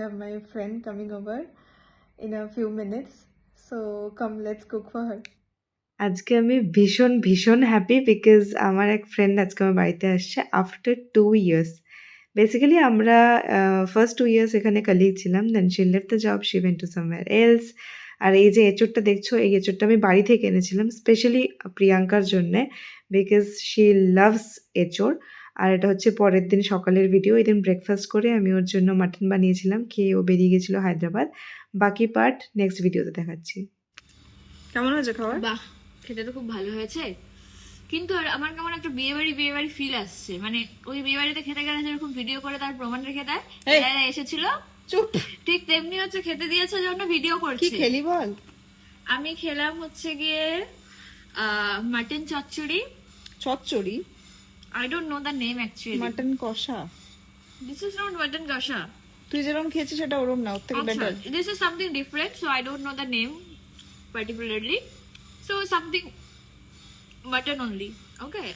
have my friend coming over in a few minutes. So come, let's cook for her. আজকে আমি ভীষণ ভীষণ happy because আমার এক ফ্রেন্ড আজকে আমার বাড়িতে আসছে আফটার 2 ইয়ার্স। বেসিক্যালি আমরা ফার্স্ট 2 ইয়ার্স এখানে কালিগ ছিলাম, then she left the job, she went to somewhere else. আর এই যে এঁচোড়টা দেখছো, এই এঁচোড়টা আমি বাড়ি থেকে এনেছিলাম স্পেশালি প্রিয়াঙ্কার জন্যে বিকজ শি লাভস এঁচোড়। আর এটা হচ্ছে পরের দিন সকালের ভিডিও। এই দিন ব্রেকফাস্ট করে আমি ওর জন্য মাটন বানিয়েছিলাম, খেয়ে ও বেরিয়ে গেছিলো হায়দ্রাবাদ। বাকি পার্ট নেক্সট ভিডিওতে দেখাচ্ছি। কেমন হয়েছে খাবার? বাহ, খেতে তো খুব ভালো হয়েছে, কিন্তু আমার কেমন একটা বিয়ে বাড়ি ফিল আসছে। মানে ওই বিয়ে বাড়িতে খেতে গেলে যেরকম ভিডিও করে তার প্রমাণ রেখে দেয়, এরা এসেছিল চুপ, ঠিক তেমনি হচ্ছে খেতে দিয়েছে জন্য ভিডিও করছে। কি খেলি বল? আমি খেলাম হচ্ছে গিয়ে মাটন চচ্চড়ি। চচ্চড়ি? I don't know the name actually. Mutton কষা? This is not mutton kasha. তুই যেরকম খেয়েছিস সেটা ওরকম না, ওর থেকে better. This is something different, so I don't know the name particularly. So something mutton only. Okay.